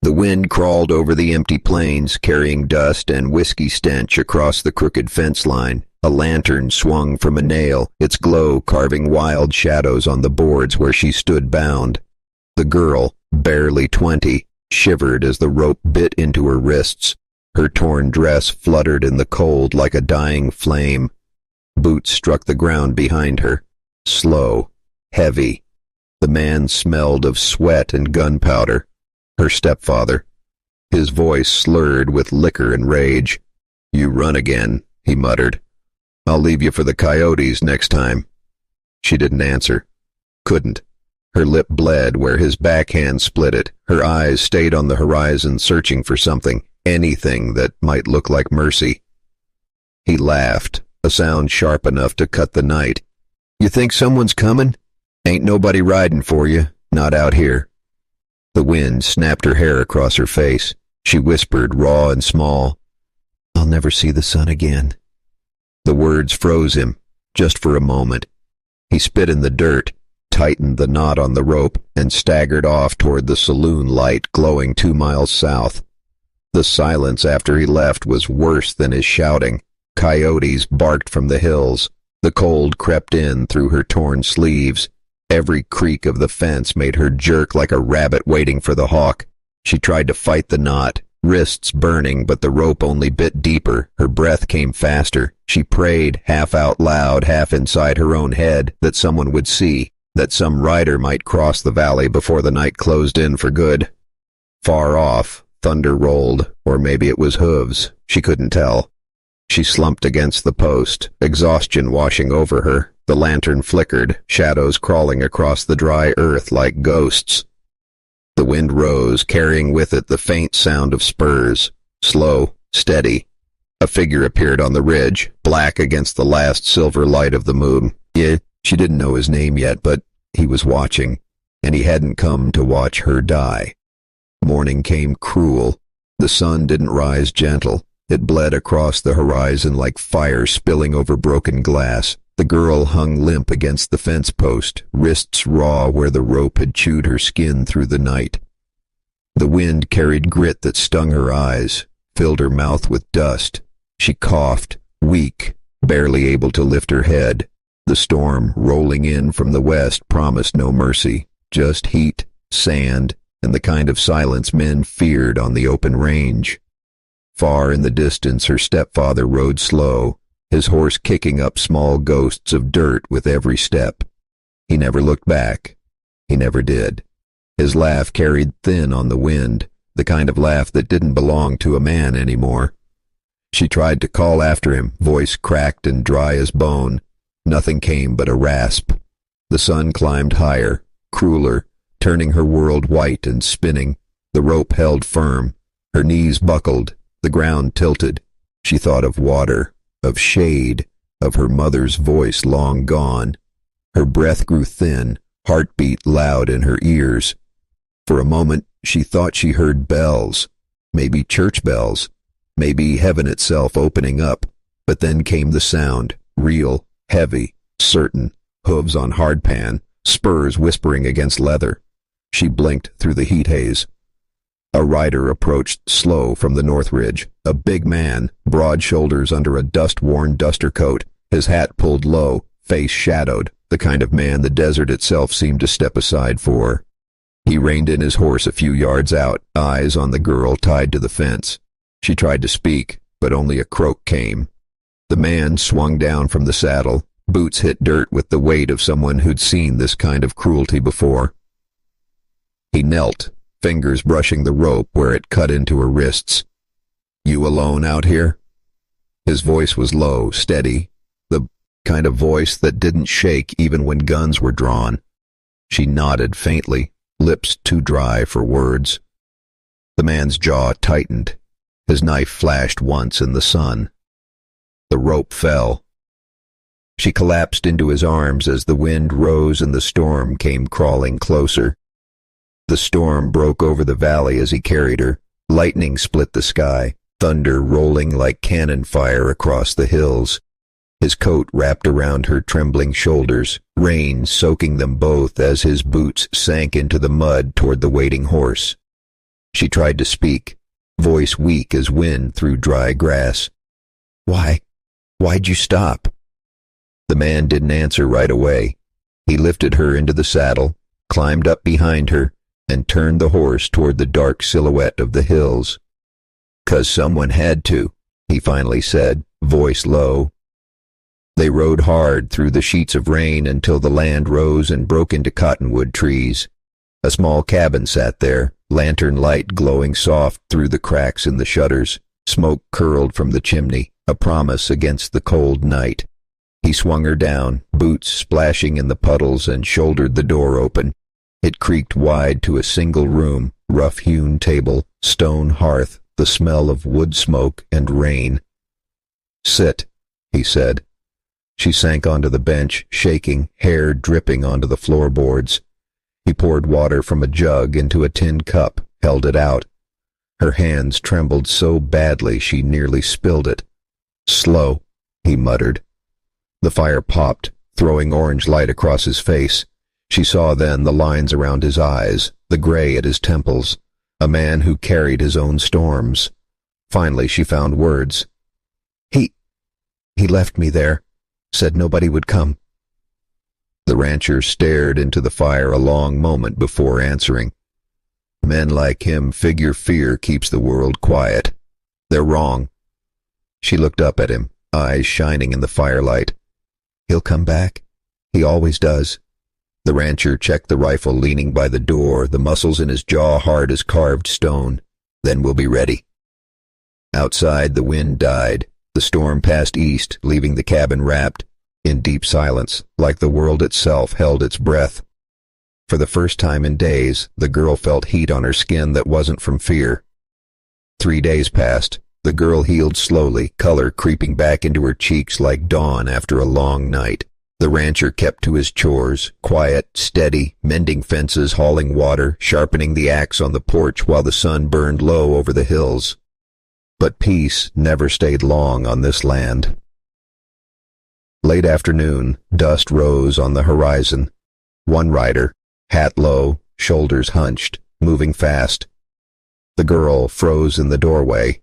The wind crawled over the empty plains, carrying dust and whiskey stench across the crooked fence line. A lantern swung from a nail, its glow carving wild shadows on the boards where she stood bound. The girl, barely 20, shivered as the rope bit into her wrists. Her torn dress fluttered in the cold like a dying flame. Boots struck the ground behind her. Slow, heavy. The man smelled of sweat and gunpowder. Her stepfather. His voice slurred with liquor and rage. "You run again," he muttered. "I'll leave you for the coyotes next time." She didn't answer. Couldn't. Her lip bled where his backhand split it. Her eyes stayed on the horizon, searching for something, anything that might look like mercy. He laughed, a sound sharp enough to cut the night. "You think someone's coming? Ain't nobody riding for you, not out here." The wind snapped her hair across her face. She whispered, raw and small, "I'll never see the sun again." The words froze him, just for a moment. He spit in the dirt, tightened the knot on the rope, and staggered off toward the saloon light glowing 2 miles south. The silence after he left was worse than his shouting. Coyotes barked from the hills. The cold crept in through her torn sleeves. Every creak of the fence made her jerk like a rabbit waiting for the hawk. She tried to fight the knot, wrists burning, but the rope only bit deeper. Her breath came faster. She prayed, half out loud, half inside her own head, that someone would see, that some rider might cross the valley before the night closed in for good. Far off, thunder rolled, or maybe it was hooves. She couldn't tell. She slumped against the post, exhaustion washing over her. The lantern flickered, shadows crawling across the dry earth like ghosts. The wind rose, carrying with it the faint sound of spurs. Slow, steady. A figure appeared on the ridge, black against the last silver light of the moon. She didn't know his name yet, but he was watching, and he hadn't come to watch her die. Morning came cruel. The sun didn't rise gentle. It bled across the horizon like fire spilling over broken glass. The girl hung limp against the fence post, wrists raw where the rope had chewed her skin through the night. The wind carried grit that stung her eyes, filled her mouth with dust. She coughed, weak, barely able to lift her head. The storm, rolling in from the west, promised no mercy, just heat, sand, and the kind of silence men feared on the open range. Far in the distance her stepfather rode slow, his horse kicking up small ghosts of dirt with every step. He never looked back. He never did. His laugh carried thin on the wind, the kind of laugh that didn't belong to a man anymore. She tried to call after him, voice cracked and dry as bone. Nothing came but a rasp. The sun climbed higher, crueler, turning her world white and spinning. The rope held firm. Her knees buckled, the ground tilted. She thought of water, of shade, of her mother's voice long gone. Her breath grew thin, heartbeat loud in her ears. For a moment she thought she heard bells, maybe church bells, maybe heaven itself opening up. But then came the sound, real, heavy, certain, hooves on hardpan, spurs whispering against leather. She blinked through the heat haze. A rider approached slow from the north ridge, a big man, broad shoulders under a dust-worn duster coat, his hat pulled low, face shadowed, the kind of man the desert itself seemed to step aside for. He reined in his horse a few yards out, eyes on the girl tied to the fence. She tried to speak, but only a croak came. The man swung down from the saddle, boots hit dirt with the weight of someone who'd seen this kind of cruelty before. He knelt, fingers brushing the rope where it cut into her wrists. "You alone out here?" His voice was low, steady, the kind of voice that didn't shake even when guns were drawn. She nodded faintly, lips too dry for words. The man's jaw tightened. His knife flashed once in the sun. The rope fell. She collapsed into his arms as the wind rose and the storm came crawling closer. The storm broke over the valley as he carried her. Lightning split the sky, thunder rolling like cannon fire across the hills. His coat wrapped around her trembling shoulders, rain soaking them both as his boots sank into the mud toward the waiting horse. She tried to speak, voice weak as wind through dry grass. Why'd you stop? The man didn't answer right away. He lifted her into the saddle, climbed up behind her, and turned the horse toward the dark silhouette of the hills. "'Cause someone had to," he finally said, voice low. They rode hard through the sheets of rain until the land rose and broke into cottonwood trees. A small cabin sat there, lantern light glowing soft through the cracks in the shutters. Smoke curled from the chimney, a promise against the cold night. He swung her down, boots splashing in the puddles, and shouldered the door open. It creaked wide to a single room, rough-hewn table, stone hearth, the smell of wood smoke and rain. "Sit," he said. She sank onto the bench, shaking, hair dripping onto the floorboards. He poured water from a jug into a tin cup, held it out. Her hands trembled so badly she nearly spilled it. "Slow," he muttered. The fire popped, throwing orange light across his face. She saw then the lines around his eyes, the gray at his temples, a man who carried his own storms. Finally she found words. He left me there, said nobody would come." The rancher stared into the fire a long moment before answering. "Men like him figure fear keeps the world quiet. They're wrong." She looked up at him, eyes shining in the firelight. "He'll come back. He always does." The rancher checked the rifle leaning by the door, the muscles in his jaw hard as carved stone. "Then we'll be ready." Outside, the wind died. The storm passed east, leaving the cabin wrapped in deep silence, like the world itself held its breath. For the first time in days, the girl felt heat on her skin that wasn't from fear. 3 days passed. The girl healed slowly, color creeping back into her cheeks like dawn after a long night. The rancher kept to his chores, quiet, steady, mending fences, hauling water, sharpening the axe on the porch while the sun burned low over the hills. But peace never stayed long on this land. Late afternoon, dust rose on the horizon. One rider, hat low, shoulders hunched, moving fast. The girl froze in the doorway.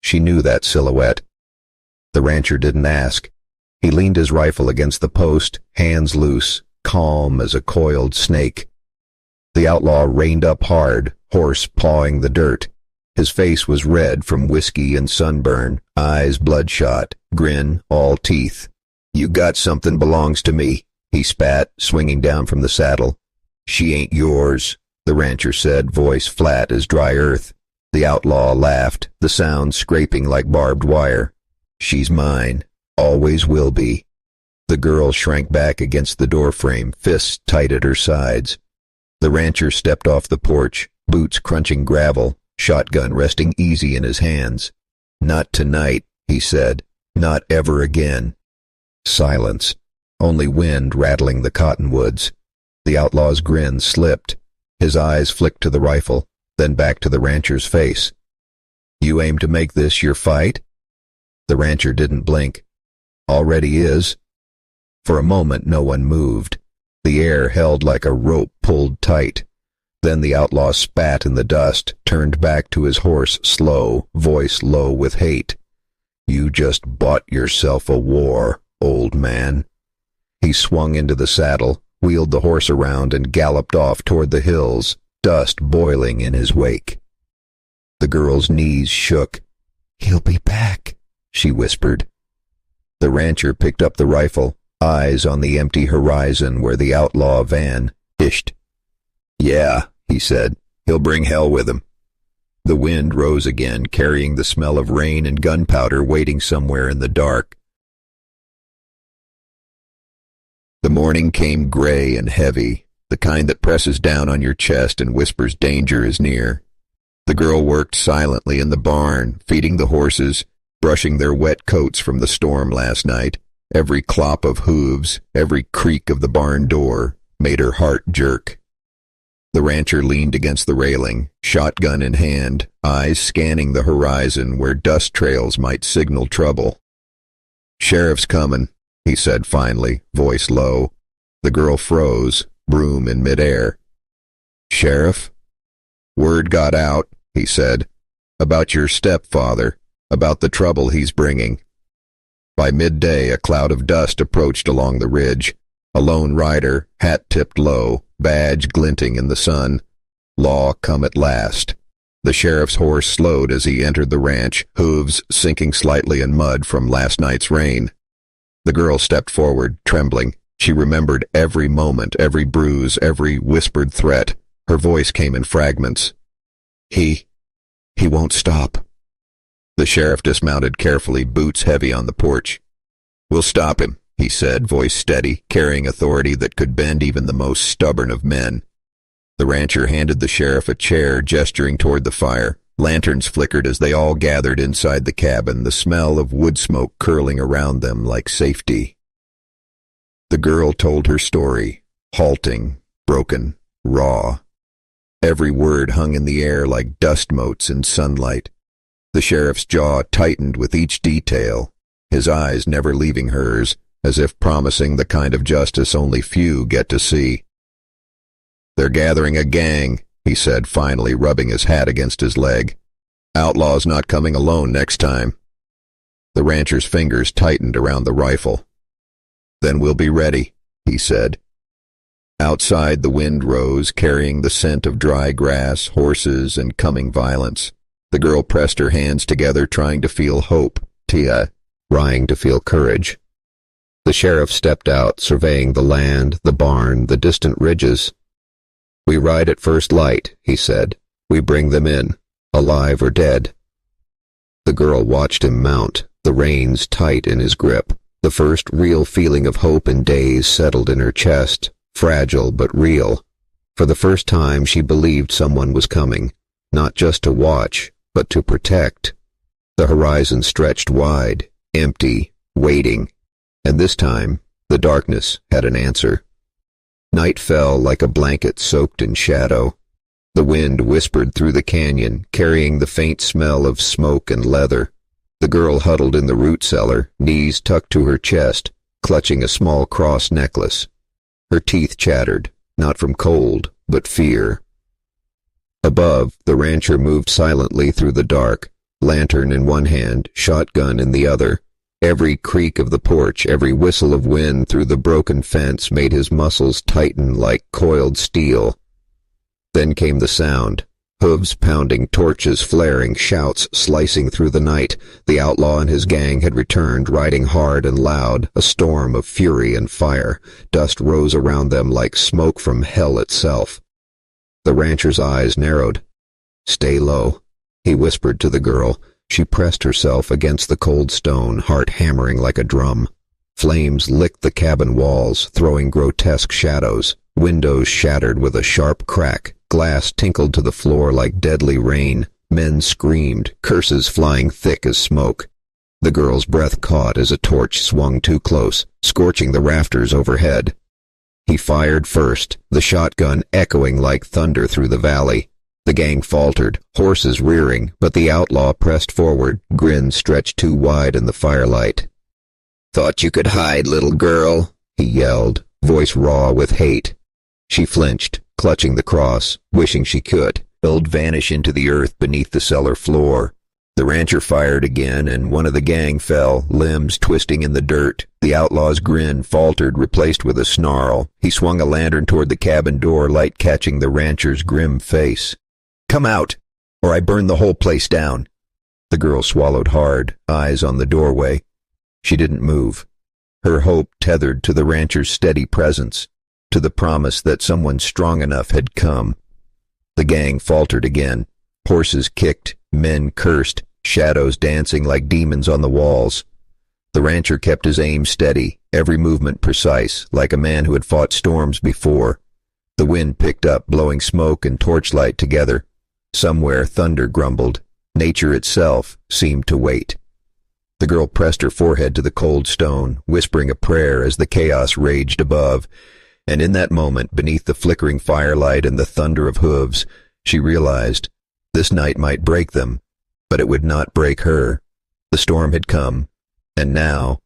She knew that silhouette. The rancher didn't ask. He leaned his rifle against the post, hands loose, calm as a coiled snake. The outlaw reined up hard, horse pawing the dirt. His face was red from whiskey and sunburn, eyes bloodshot, grin all teeth. "You got something belongs to me," he spat, swinging down from the saddle. "She ain't yours," the rancher said, voice flat as dry earth. The outlaw laughed, the sound scraping like barbed wire. "She's mine, always will be." The girl shrank back against the doorframe, fists tight at her sides. The rancher stepped off the porch, boots crunching gravel, shotgun resting easy in his hands. "Not tonight," he said. "Not ever again." Silence. Only wind rattling the cottonwoods. The outlaw's grin slipped. His eyes flicked to the rifle, then back to the rancher's face. "You aim to make this your fight?" The rancher didn't blink. "Already is." For a moment no one moved. The air held like a rope pulled tight. Then the outlaw spat in the dust, turned back to his horse slow, voice low with hate. "You just bought yourself a war, old man." He swung into the saddle, wheeled the horse around, and galloped off toward the hills, dust boiling in his wake. The girl's knees shook. "He'll be back," she whispered. The rancher picked up the rifle, eyes on the empty horizon where the outlaw van hished. "Yeah," he said, "he'll bring hell with him." The wind rose again, carrying the smell of rain and gunpowder waiting somewhere in the dark. The morning came gray and heavy, the kind that presses down on your chest and whispers danger is near. The girl worked silently in the barn, feeding the horses, brushing their wet coats from the storm last night. Every clop of hooves, every creak of the barn door, made her heart jerk. The rancher leaned against the railing, shotgun in hand, eyes scanning the horizon where dust trails might signal trouble. "Sheriff's coming," he said finally, voice low. The girl froze, broom in midair. "Sheriff?" "Word got out. he said. "About your stepfather, about the trouble he's bringing." By midday, a cloud of dust approached along the ridge. A lone rider, hat tipped low, badge glinting in the sun. Law come at last. The sheriff's horse slowed as he entered the ranch, hooves sinking slightly in mud from last night's rain. The girl stepped forward, trembling. She remembered every moment, every bruise, every whispered threat. Her voice came in fragments. He won't stop." The sheriff dismounted carefully, boots heavy on the porch. "We'll stop him," he said, voice steady, carrying authority that could bend even the most stubborn of men. The rancher handed the sheriff a chair, gesturing toward the fire. Lanterns flickered as they all gathered inside the cabin, the smell of wood smoke curling around them like safety. The girl told her story, halting, broken, raw. Every word hung in the air like dust motes in sunlight. The sheriff's jaw tightened with each detail, his eyes never leaving hers, as if promising the kind of justice only few get to see. "They're gathering a gang," he said finally, rubbing his hat against his leg. "Outlaw's not coming alone next time." The rancher's fingers tightened around the rifle. "Then we'll be ready," he said. Outside, the wind rose, carrying the scent of dry grass, horses, and coming violence. The girl pressed her hands together, trying to feel hope, trying to feel courage. The sheriff stepped out, surveying the land, the barn, the distant ridges. "We ride at first light," he said. "We bring them in, alive or dead." The girl watched him mount, the reins tight in his grip. The first real feeling of hope in days settled in her chest, fragile but real. For the first time she believed someone was coming, not just to watch, but to protect. The horizon stretched wide, empty, waiting, and this time the darkness had an answer. Night fell like a blanket soaked in shadow. The wind whispered through the canyon, carrying the faint smell of smoke and leather. The girl huddled in the root cellar, knees tucked to her chest, clutching a small cross necklace. Her teeth chattered, not from cold, but fear. Above, the rancher moved silently through the dark, lantern in one hand, shotgun in the other. Every creak of the porch, every whistle of wind through the broken fence made his muscles tighten like coiled steel. Then came the sound. Hooves pounding, torches flaring, shouts slicing through the night. The outlaw and his gang had returned, riding hard and loud, a storm of fury and fire. Dust rose around them like smoke from hell itself. The rancher's eyes narrowed. "Stay low," he whispered to the girl. She pressed herself against the cold stone, heart hammering like a drum. Flames licked the cabin walls, throwing grotesque shadows. Windows shattered with a sharp crack. Glass tinkled to the floor like deadly rain. Men screamed, curses flying thick as smoke. The girl's breath caught as a torch swung too close, scorching the rafters overhead. He fired first, the shotgun echoing like thunder through the valley. The gang faltered, horses rearing, but the outlaw pressed forward, grin stretched too wide in the firelight. "Thought you could hide, little girl," he yelled, voice raw with hate. She flinched, clutching the cross, wishing she could, vanish into the earth beneath the cellar floor. The rancher fired again, and one of the gang fell, limbs twisting in the dirt. The outlaw's grin faltered, replaced with a snarl. He swung a lantern toward the cabin door, light catching the rancher's grim face. "Come out, or I burn the whole place down." The girl swallowed hard, eyes on the doorway. She didn't move. Her hope tethered to the rancher's steady presence, to the promise that someone strong enough had come. The gang faltered again. Horses kicked, men cursed, shadows dancing like demons on the walls. The rancher kept his aim steady, every movement precise, like a man who had fought storms before. The wind picked up, blowing smoke and torchlight together. Somewhere thunder grumbled. Nature itself seemed to wait. The girl pressed her forehead to the cold stone, whispering a prayer as the chaos raged above. And in that moment, beneath the flickering firelight and the thunder of hooves, she realized this night might break them, but it would not break her. The storm had come, and now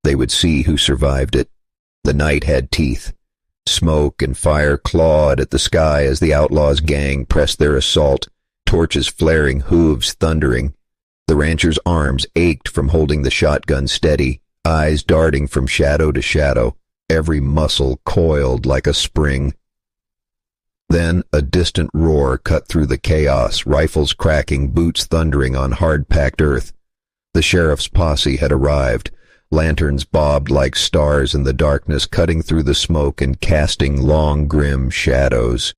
they would see who survived it. The night had teeth. Smoke and fire clawed at the sky as the outlaw's gang pressed their assault, torches flaring, hooves thundering. The rancher's arms ached from holding the shotgun steady, eyes darting from shadow to shadow, every muscle coiled like a spring. Then a distant roar cut through the chaos, rifles cracking, boots thundering on hard-packed earth. The sheriff's posse had arrived. Lanterns bobbed like stars in the darkness, cutting through the smoke and casting long, grim shadows.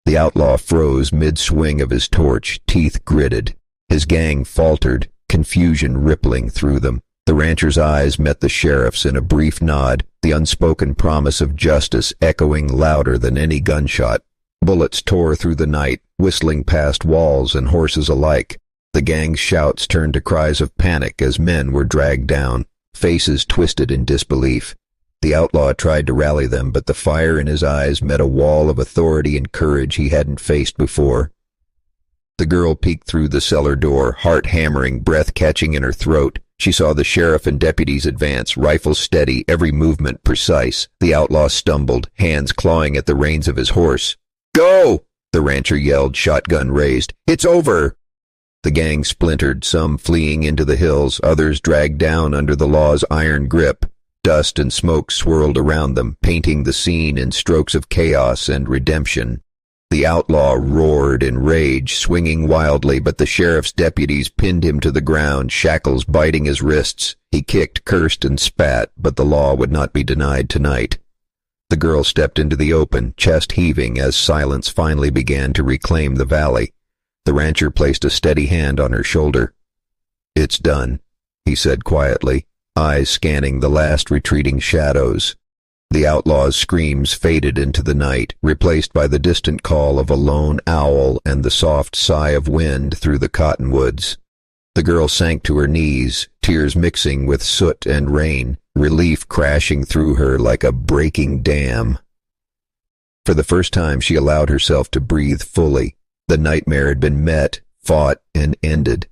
The outlaw froze mid-swing of his torch, teeth gritted. His gang faltered, confusion rippling through them. The rancher's eyes met the sheriff's in a brief nod, the unspoken promise of justice echoing louder than any gunshot. Bullets tore through the night, whistling past walls and horses alike. The gang's shouts turned to cries of panic as men were dragged down, faces twisted in disbelief. The outlaw tried to rally them, but the fire in his eyes met a wall of authority and courage he hadn't faced before. The girl peeked through the cellar door, heart hammering, breath catching in her throat. She saw the sheriff and deputies advance, rifles steady, every movement precise. The outlaw stumbled, hands clawing at the reins of his horse. "Go!" the rancher yelled, shotgun raised. "It's over!" The gang splintered, some fleeing into the hills, others dragged down under the law's iron grip. Dust and smoke swirled around them, painting the scene in strokes of chaos and redemption. The outlaw roared in rage, swinging wildly, but the sheriff's deputies pinned him to the ground, shackles biting his wrists. He kicked, cursed, and spat, but the law would not be denied tonight. The girl stepped into the open, chest heaving as silence finally began to reclaim the valley. The rancher placed a steady hand on her shoulder. "It's done," he said quietly, eyes scanning the last retreating shadows. The outlaw's screams faded into the night, replaced by the distant call of a lone owl and the soft sigh of wind through the cottonwoods. The girl sank to her knees, tears mixing with soot and rain, relief crashing through her like a breaking dam. For the first time she allowed herself to breathe fully. The nightmare had been met, fought, and ended.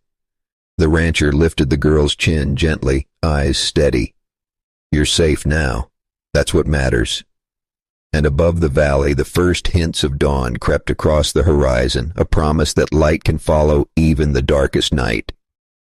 The rancher lifted the girl's chin gently, eyes steady. "You're safe now. That's what matters." And above the valley, the first hints of dawn crept across the horizon, a promise that light can follow even the darkest night.